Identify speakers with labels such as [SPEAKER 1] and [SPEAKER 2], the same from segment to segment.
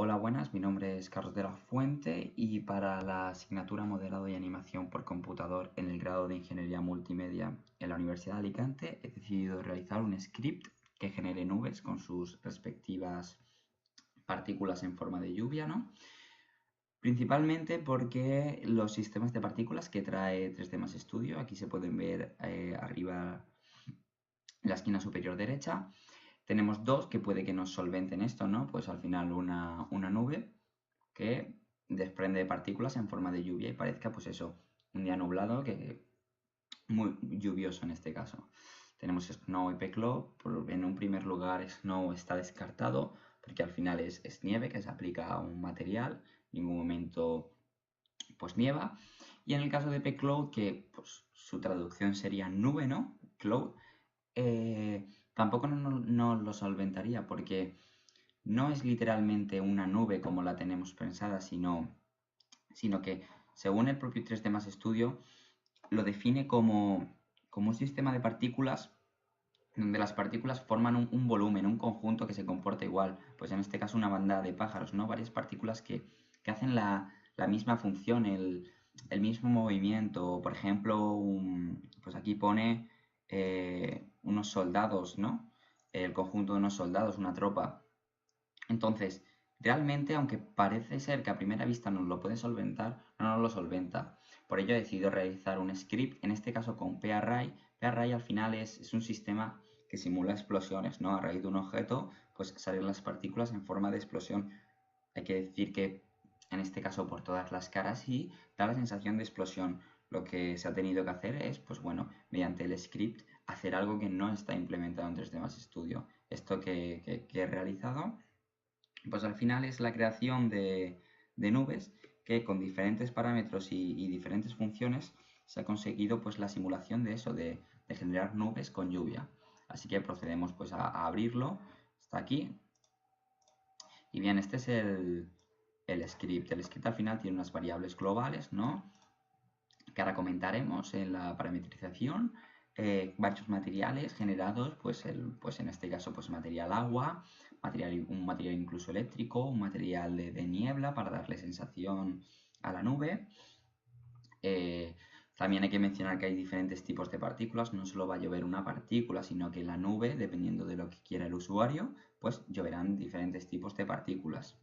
[SPEAKER 1] Hola, buenas, mi nombre es Carlos de la Fuente y para la asignatura Modelado y Animación por Computador en el grado de Ingeniería Multimedia en la Universidad de Alicante he decidido realizar un script que genere nubes con sus respectivas partículas en forma de lluvia, ¿no? Principalmente porque los sistemas de partículas que trae 3D Max Studio, aquí se pueden ver arriba en la esquina superior derecha, tenemos dos que puede que nos solventen esto, ¿no? Pues al final una nube que desprende partículas en forma de lluvia y parezca, pues eso, un día nublado, que muy lluvioso en este caso. Tenemos Snow y P-Cloud. En un primer lugar, Snow está descartado porque al final es nieve que se aplica a un material, en ningún momento pues nieva. Y en el caso de P-Cloud, que pues, su traducción sería nube, ¿no? Cloud, tampoco no lo solventaría porque no es literalmente una nube como la tenemos pensada, sino que según el propio 3D Max Studio lo define como un sistema de partículas donde las partículas forman un volumen, un conjunto que se comporta igual. Pues en este caso una banda de pájaros, ¿no? Varias partículas que hacen la misma función, el mismo movimiento. Por ejemplo, pues aquí pone unos soldados, ¿no? El conjunto de unos soldados, una tropa. Entonces, realmente, aunque parece ser que a primera vista nos lo puede solventar, no nos lo solventa. Por ello he decidido realizar un script, en este caso con PArray. PArray al final es un sistema que simula explosiones, ¿no? A raíz de un objeto, pues salen las partículas en forma de explosión. Hay que decir que en este caso por todas las caras y da la sensación de explosión. Lo que se ha tenido que hacer es, pues bueno, mediante el script, hacer algo que no está implementado en 3D Max Studio. Esto que he realizado pues al final es la creación de nubes que con diferentes parámetros y diferentes funciones se ha conseguido pues la simulación de eso, de generar nubes con lluvia. Así que procedemos pues a abrirlo, está aquí. Y bien, este es el script. El script al final tiene unas variables globales, ¿no? Que ahora comentaremos en la parametrización. Varios materiales generados, pues en este caso pues material agua, un material incluso eléctrico, un material de niebla para darle sensación a la nube. También hay que mencionar que hay diferentes tipos de partículas, no solo va a llover una partícula, sino que en la nube, dependiendo de lo que quiera el usuario, pues lloverán diferentes tipos de partículas,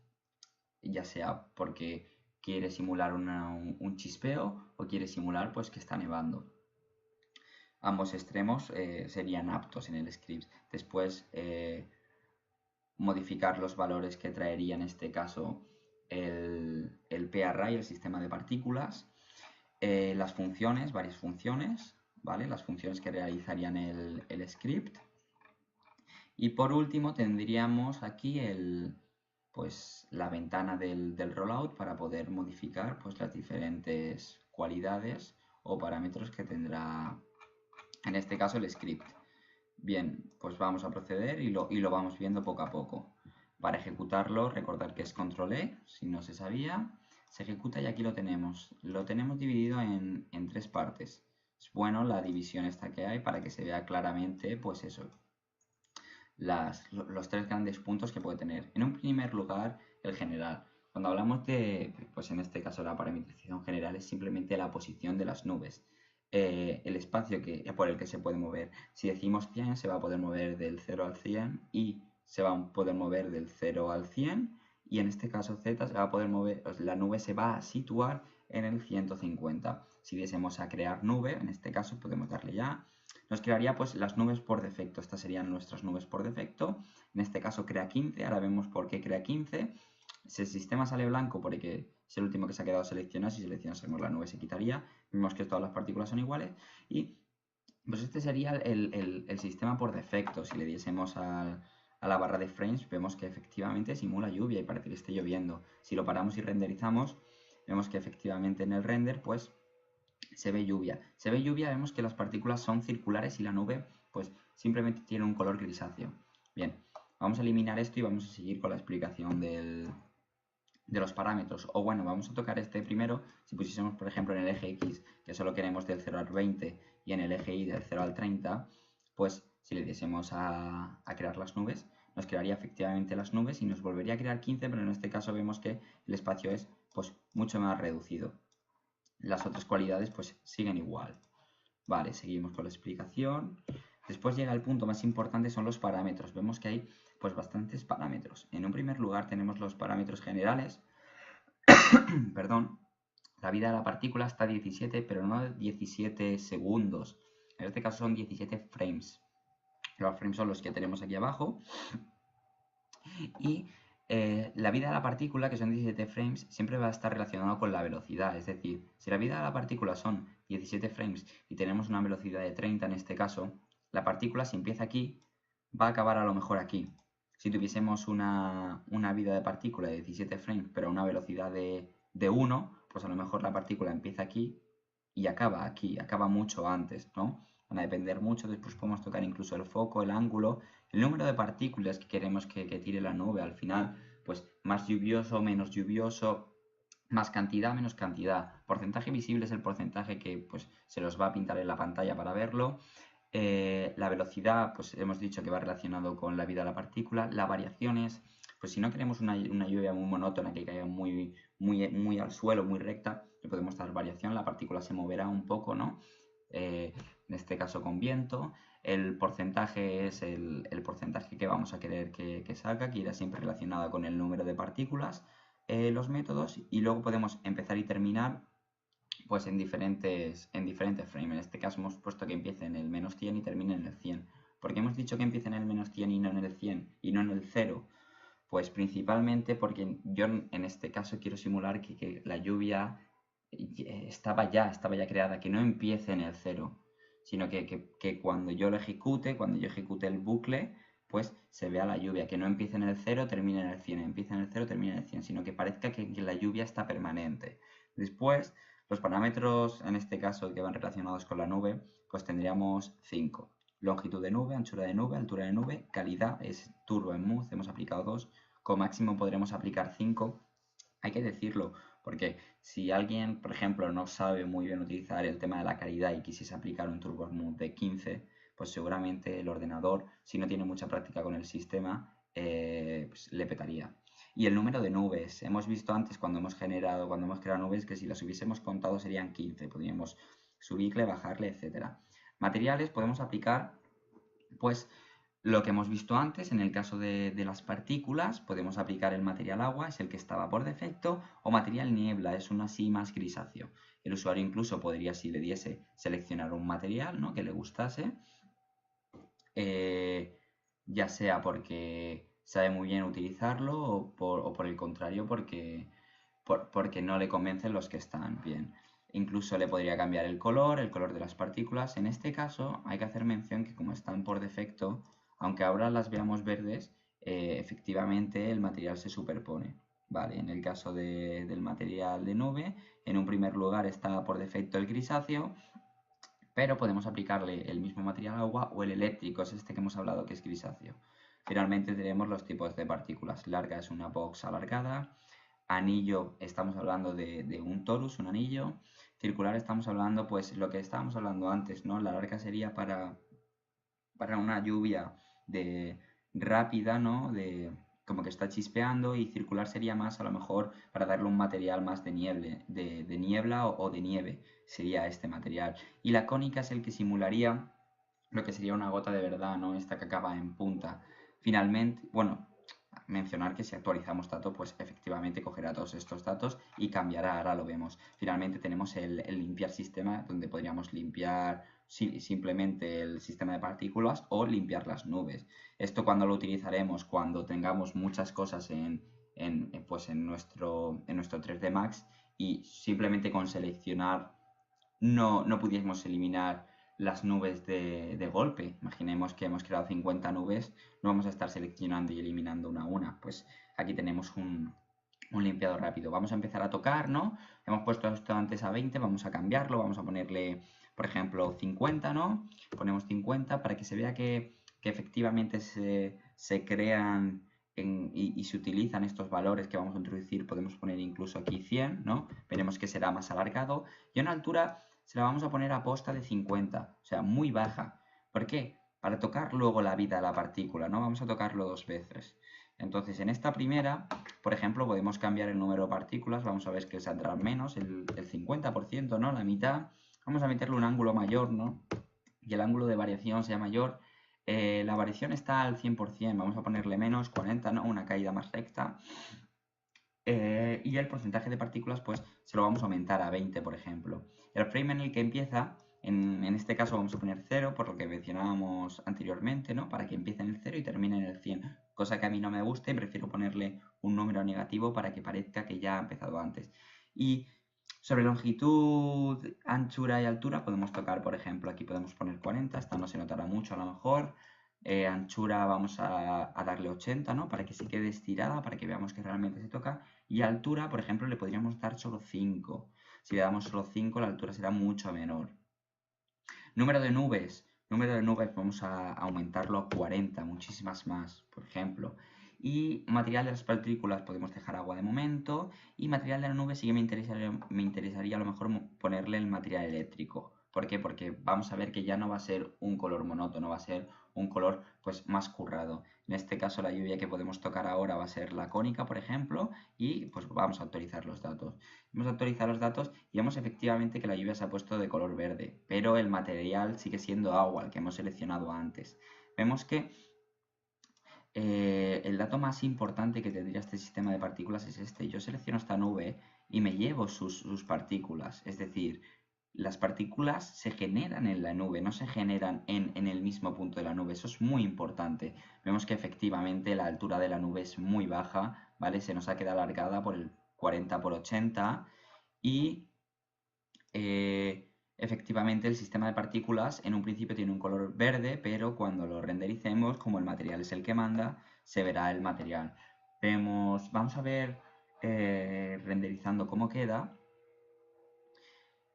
[SPEAKER 1] ya sea porque quiere simular un chispeo o quiere simular pues que está nevando. Ambos extremos serían aptos en el script. Después modificar los valores que traería en este caso el PArray, el sistema de partículas, las funciones, varias funciones, ¿vale? Las funciones que realizarían el script. Y por último tendríamos aquí pues, la ventana del rollout para poder modificar pues, las diferentes cualidades o parámetros que tendrá en este caso el script. Bien, pues vamos a proceder y lo vamos viendo poco a poco. Para ejecutarlo, recordar que es control E, si no se sabía. Se ejecuta y aquí lo tenemos. Lo tenemos dividido en tres partes. Es bueno la división esta que hay para que se vea claramente, pues eso, los tres grandes puntos que puede tener. En un primer lugar, el general. Cuando hablamos de, pues en este caso la parametrización general es simplemente la posición de las nubes. El espacio por el que se puede mover. Si decimos 100, se va a poder mover del 0 al 100 y se va a poder mover del 0 al 100 y en este caso Z se va a poder mover, la nube se va a situar en el 150. Si diésemos a crear nube, en este caso podemos darle ya, nos crearía pues las nubes por defecto. Estas serían nuestras nubes por defecto. En este caso crea 15, ahora vemos por qué crea 15. Si el sistema sale blanco porque es el último que se ha quedado seleccionado, si seleccionásemos la nube se quitaría. Vemos que todas las partículas son iguales y pues este sería el sistema por defecto. Si le diésemos a la barra de frames, vemos que efectivamente simula lluvia y parece que esté lloviendo. Si lo paramos y renderizamos, vemos que efectivamente en el render pues se ve lluvia. Se ve lluvia, vemos que las partículas son circulares y la nube pues simplemente tiene un color grisáceo. Bien, vamos a eliminar esto y vamos a seguir con la explicación de los parámetros. O bueno, vamos a tocar este primero. Si pusiésemos por ejemplo en el eje X, que solo queremos del 0 al 20 y en el eje Y del 0 al 30, pues si le diésemos a crear las nubes, nos crearía efectivamente las nubes y nos volvería a crear 15, pero en este caso vemos que el espacio es pues mucho más reducido. Las otras cualidades pues siguen igual. Vale, seguimos con la explicación. Después llega el punto más importante, son los parámetros. Vemos que hay pues bastantes parámetros. En un primer lugar tenemos los parámetros generales. Perdón. La vida de la partícula está a 17, pero no 17 segundos. En este caso son 17 frames. Los frames son los que tenemos aquí abajo. Y la vida de la partícula, que son 17 frames, siempre va a estar relacionado con la velocidad. Es decir, si la vida de la partícula son 17 frames y tenemos una velocidad de 30 en este caso, la partícula si empieza aquí, va a acabar a lo mejor aquí. Si tuviésemos una vida de partícula de 17 frames, pero a una velocidad de 1, pues a lo mejor la partícula empieza aquí y acaba aquí, acaba mucho antes, ¿no? Van a depender mucho, después podemos tocar incluso el foco, el ángulo, el número de partículas que queremos que tire la nube al final, pues más lluvioso, menos lluvioso, más cantidad, menos cantidad. Porcentaje visible es el porcentaje que pues, se los va a pintar en la pantalla para verlo. La velocidad, pues hemos dicho que va relacionado con la vida de la partícula. Las variaciones, pues si no queremos una lluvia muy monótona que caiga muy al suelo, muy recta, le podemos dar variación, la partícula se moverá un poco, ¿no? En este caso con viento. El porcentaje es el porcentaje que vamos a querer que salga, que irá siempre relacionado con el número de partículas, los métodos, y luego podemos empezar y terminar pues en diferentes frames. En este caso hemos puesto que empiece en el menos 100 y termine en el 100. ¿Por qué hemos dicho que empiece en el menos 100 y no en el 100 y no en el 0? Pues principalmente porque yo en este caso quiero simular que la lluvia estaba ya creada, que no empiece en el 0, sino que cuando yo lo ejecute, cuando yo ejecute el bucle, pues se vea la lluvia, que no empiece en el 0, termine en el 100, empiece en el 0, termine en el 100, sino que parezca que la lluvia está permanente. Después, los parámetros, en este caso, que van relacionados con la nube, pues tendríamos 5. Longitud de nube, anchura de nube, altura de nube, calidad, es turbo smooth, hemos aplicado 2. Como máximo podremos aplicar 5. Hay que decirlo, porque si alguien, por ejemplo, no sabe muy bien utilizar el tema de la calidad y quisiese aplicar un turbo smooth de 15, pues seguramente el ordenador, si no tiene mucha práctica con el sistema, pues le petaría. Y el número de nubes. Hemos visto antes cuando hemos creado nubes que si las hubiésemos contado serían 15. Podríamos subirle, bajarle, etcétera. Materiales podemos aplicar, pues, lo que hemos visto antes. En el caso de las partículas, podemos aplicar el material agua, es el que estaba por defecto, o material niebla, es uno así más grisáceo. El usuario incluso podría, si le diese, seleccionar un material, ¿no?, que le gustase, ya sea porque sabe muy bien utilizarlo o por el contrario porque no le convencen los que están bien. Incluso le podría cambiar el color de las partículas. En este caso hay que hacer mención que como están por defecto, aunque ahora las veamos verdes, efectivamente el material se superpone. Vale, en el caso del material de nube, en un primer lugar está por defecto el grisáceo, pero podemos aplicarle el mismo material agua o el eléctrico, es este que hemos hablado que es grisáceo. Finalmente tenemos los tipos de partículas. Larga es una box alargada. Anillo, estamos hablando de un torus, un anillo. Circular estamos hablando, pues lo que estábamos hablando antes, ¿no? La larga sería para una lluvia rápida, ¿no? Como que está chispeando, y circular sería más a lo mejor para darle un material más de niebla o de nieve, sería este material. Y la cónica es el que simularía lo que sería una gota de verdad, ¿no? Esta que acaba en punta. Finalmente, bueno, mencionar que si actualizamos datos, pues efectivamente cogerá todos estos datos y cambiará, ahora lo vemos. Finalmente tenemos el limpiar sistema, donde podríamos limpiar simplemente el sistema de partículas o limpiar las nubes. Esto cuando lo utilizaremos, cuando tengamos muchas cosas en nuestro 3D Max y simplemente con seleccionar no pudiésemos eliminar las nubes de golpe. Imaginemos que hemos creado 50 nubes, no vamos a estar seleccionando y eliminando una a una. Pues aquí tenemos un limpiado rápido. Vamos a empezar a tocar, ¿no? Hemos puesto esto antes a 20, vamos a cambiarlo, vamos a ponerle, por ejemplo, 50, ¿no? Ponemos 50 para que se vea que efectivamente se crean y se utilizan estos valores que vamos a introducir. Podemos poner incluso aquí 100, ¿no? Veremos que será más alargado. Y a una altura se la vamos a poner a posta de 50, o sea, muy baja. ¿Por qué? para tocar luego la vida de la partícula, ¿no? Vamos a tocarlo dos veces. Entonces, en esta primera, por ejemplo, podemos cambiar el número de partículas, vamos a ver que saldrá menos, el 50%, ¿no? La mitad. Vamos a meterle un ángulo mayor, ¿no? Y el ángulo de variación sea mayor. La variación está al 100%, vamos a ponerle menos 40, ¿no? Una caída más recta. Y el porcentaje de partículas, pues, se lo vamos a aumentar a 20, por ejemplo. El frame en el que empieza, en este caso vamos a poner 0, por lo que mencionábamos anteriormente, ¿no? Para que empiece en el 0 y termine en el 100. Cosa que a mí no me gusta y prefiero ponerle un número negativo para que parezca que ya ha empezado antes. Y sobre longitud, anchura y altura podemos tocar, por ejemplo, aquí podemos poner 40, esta no se notará mucho a lo mejor. Anchura vamos a darle 80, ¿no? Para que se quede estirada, para que veamos que realmente se toca. Y altura, por ejemplo, le podríamos dar solo 5. Si le damos solo 5, la altura será mucho menor. Número de nubes. Número de nubes vamos a aumentarlo a 40, muchísimas más, por ejemplo. Y material de las partículas podemos dejar agua de momento. Y material de la nube sí que me interesaría a lo mejor ponerle el material eléctrico. ¿Por qué? Porque vamos a ver que ya no va a ser un color monótono, va a ser un color pues más currado. En este caso la lluvia que podemos tocar ahora va a ser la cónica, por ejemplo, y pues vamos a actualizar los datos. Vamos a actualizar los datos y vemos efectivamente que la lluvia se ha puesto de color verde, pero el material sigue siendo agua, el que hemos seleccionado antes. Vemos que el dato más importante que tendría este sistema de partículas es este. Yo selecciono esta nube y me llevo sus partículas, es decir, las partículas se generan en la nube, no se generan en el mismo punto de la nube. Eso es muy importante. Vemos que efectivamente la altura de la nube es muy baja, ¿vale? Se nos ha quedado alargada por el 40 por 80 y efectivamente el sistema de partículas en un principio tiene un color verde, pero cuando lo rendericemos, como el material es el que manda, se verá el material. Vamos a ver renderizando cómo queda.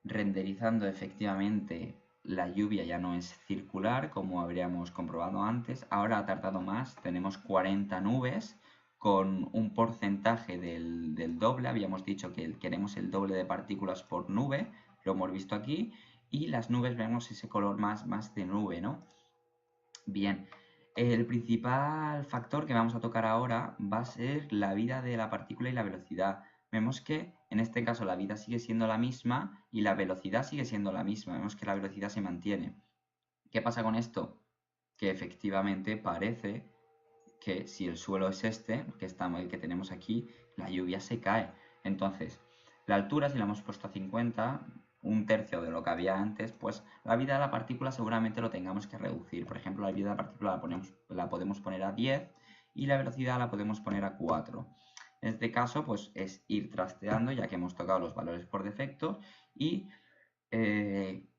[SPEAKER 1] Renderizando efectivamente la lluvia ya no es circular como habríamos comprobado antes, ahora ha tardado más, tenemos 40 nubes con un porcentaje del doble, habíamos dicho que queremos el doble de partículas por nube, lo hemos visto aquí, y las nubes vemos ese color más de nube, ¿no? Bien, el principal factor que vamos a tocar ahora va a ser la vida de la partícula y la velocidad. Vemos que en este caso la vida sigue siendo la misma y la velocidad sigue siendo la misma. Vemos que la velocidad se mantiene. ¿Qué pasa con esto? Que efectivamente parece que si el suelo es este, el que tenemos aquí, la lluvia se cae. Entonces, la altura, si la hemos puesto a 50, un tercio de lo que había antes, pues la vida de la partícula seguramente lo tengamos que reducir. Por ejemplo, la vida de la partícula la podemos poner a 10 y la velocidad la podemos poner a 4. En este caso, pues es ir trasteando, ya que hemos tocado los valores por defecto, y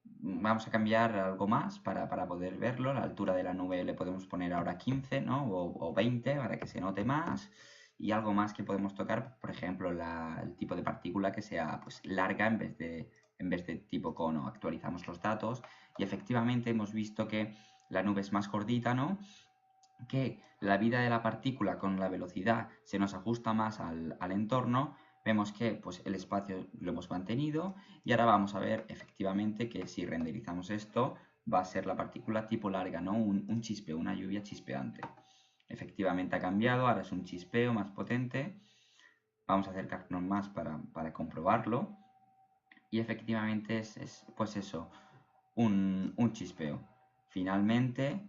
[SPEAKER 1] vamos a cambiar algo más para poder verlo. La altura de la nube le podemos poner ahora 15, ¿no? O 20 para que se note más. Y algo más que podemos tocar, por ejemplo, el tipo de partícula que sea pues, larga en vez de tipo cono. Actualizamos los datos y efectivamente hemos visto que la nube es más gordita, ¿no? Que la vida de la partícula con la velocidad se nos ajusta más al entorno. Vemos que pues, el espacio lo hemos mantenido y ahora vamos a ver efectivamente que si renderizamos esto va a ser la partícula tipo larga, ¿no? Un chispeo, una lluvia chispeante. Efectivamente ha cambiado, ahora es un chispeo más potente. Vamos a acercarnos más para comprobarlo. Y efectivamente es pues eso, un chispeo. Finalmente,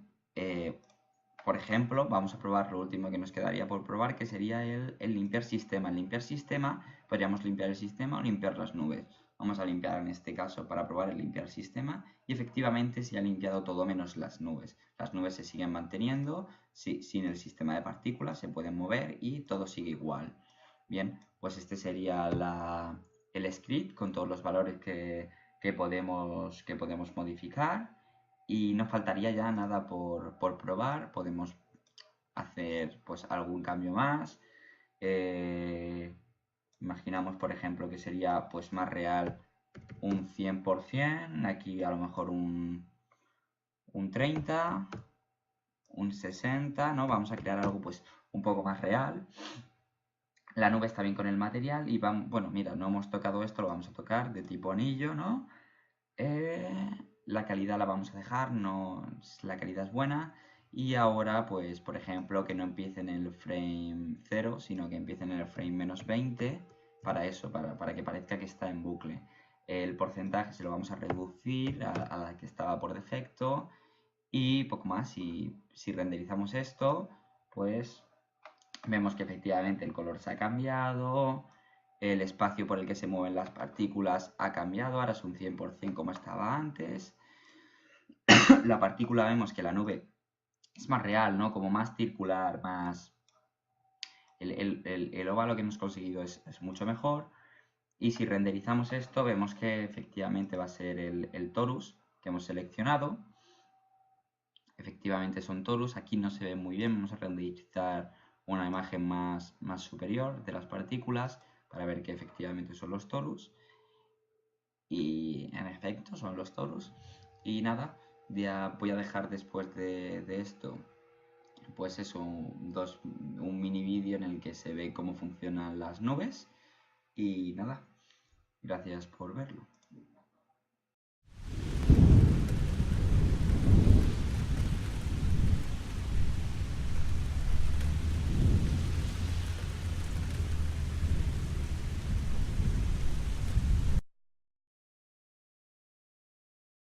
[SPEAKER 1] por ejemplo, vamos a probar lo último que nos quedaría por probar, que sería el limpiar sistema. El limpiar sistema, podríamos limpiar el sistema o limpiar las nubes. Vamos a limpiar en este caso para probar el limpiar sistema y efectivamente se ha limpiado todo menos las nubes. Las nubes se siguen manteniendo, sin el sistema de partículas se pueden mover y todo sigue igual. Bien, pues este sería el script con todos los valores que podemos modificar. Y nos faltaría ya nada por probar. Podemos hacer pues algún cambio más. Imaginamos, por ejemplo, que sería pues más real un 100%. Aquí a lo mejor un 30, un 60, ¿no? Vamos a crear algo pues un poco más real. La nube está bien con el material y bueno, mira, no hemos tocado esto, lo vamos a tocar de tipo anillo, ¿no? la calidad la vamos a dejar, no, la calidad es buena. Y ahora, pues, por ejemplo, que no empiece en el frame 0, sino que empiece en el frame menos 20, para eso, para que parezca que está en bucle. El porcentaje se lo vamos a reducir a la que estaba por defecto y poco más. Si renderizamos esto, pues vemos que efectivamente el color se ha cambiado, el espacio por el que se mueven las partículas ha cambiado, ahora es un 100% como estaba antes. La partícula vemos que la nube es más real, ¿no? Como más circular, más... El óvalo que hemos conseguido es mucho mejor. Y si renderizamos esto, vemos que efectivamente va a ser el torus que hemos seleccionado. Efectivamente son torus. Aquí no se ve muy bien. Vamos a renderizar una imagen más superior de las partículas para ver que efectivamente son los torus. Y en efecto son los torus. Y nada, ya voy a dejar después de esto pues es un mini vídeo en el que se ve cómo funcionan las nubes y nada, gracias por verlo.